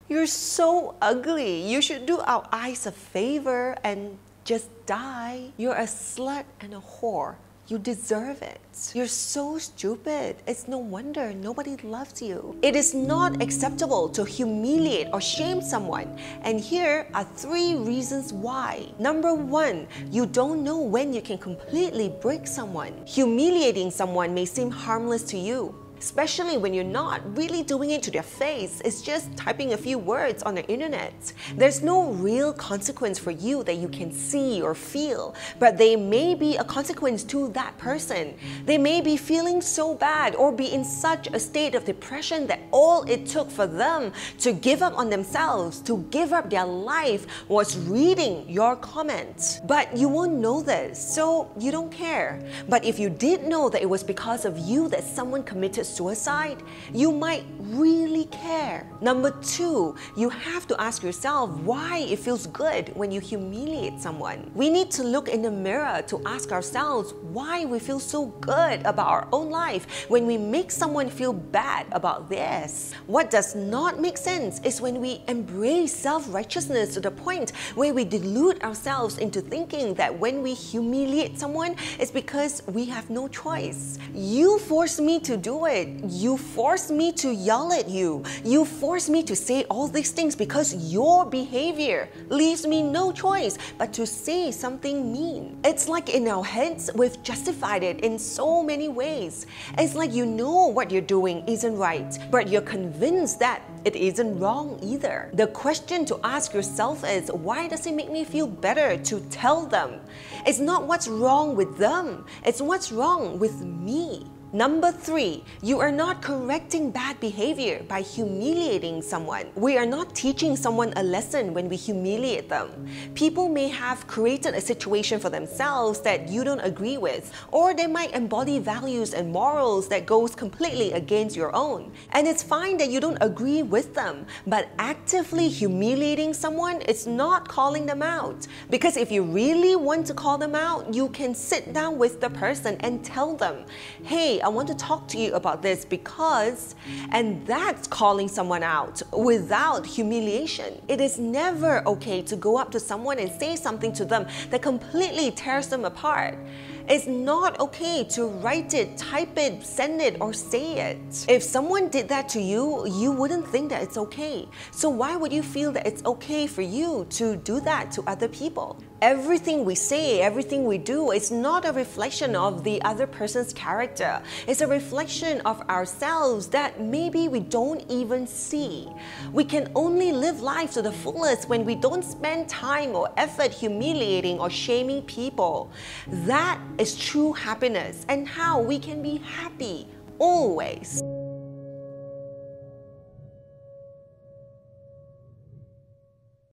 You're so ugly. You should do our eyes a favor and just die. You're a slut and a whore. You deserve it. You're so stupid. It's no wonder nobody loves you. It is not acceptable to humiliate or shame someone. And here are 3 reasons why. Number 1, you don't know when you can completely break someone. Humiliating someone may seem harmless to you, especially when you're not really doing it to their face. It's just typing a few words on the internet. There's no real consequence for you that you can see or feel, but there may be a consequence to that person. They may be feeling so bad or be in such a state of depression that all it took for them to give up on themselves, to give up their life, was reading your comments. But you won't know this, so you don't care. But if you did know that it was because of you that someone committed suicide, you might really care. Number 2, you have to ask yourself why it feels good when you humiliate someone. We need to look in the mirror to ask ourselves why we feel so good about our own life when we make someone feel bad about theirs. What does not make sense is when we embrace self-righteousness to the point where we delude ourselves into thinking that when we humiliate someone, it's because we have no choice. You forced me to do it. You forced me to yell at you. You forced me to say all these things because your behavior leaves me no choice but to say something mean. It's like in our heads, we've justified it in so many ways. It's like you know what you're doing isn't right, but you're convinced that it isn't wrong either. The question to ask yourself is, why does it make me feel better to tell them? It's not what's wrong with them, it's what's wrong with me. Number 3, you are not correcting bad behavior by humiliating someone. We are not teaching someone a lesson when we humiliate them. People may have created a situation for themselves that you don't agree with, or they might embody values and morals that goes completely against your own. And it's fine that you don't agree with them, but actively humiliating someone is not calling them out. Because if you really want to call them out, you can sit down with the person and tell them, hey, I want to talk to you about this because, and that's calling someone out without humiliation. It is never okay to go up to someone and say something to them that completely tears them apart. It's not okay to write it, type it, send it, or say it. If someone did that to you, you wouldn't think that it's okay. So why would you feel that it's okay for you to do that to other people? Everything we say, everything we do is not a reflection of the other person's character. It's a reflection of ourselves that maybe we don't even see. We can only live life to the fullest when we don't spend time or effort humiliating or shaming people. That is true happiness and how we can be happy always.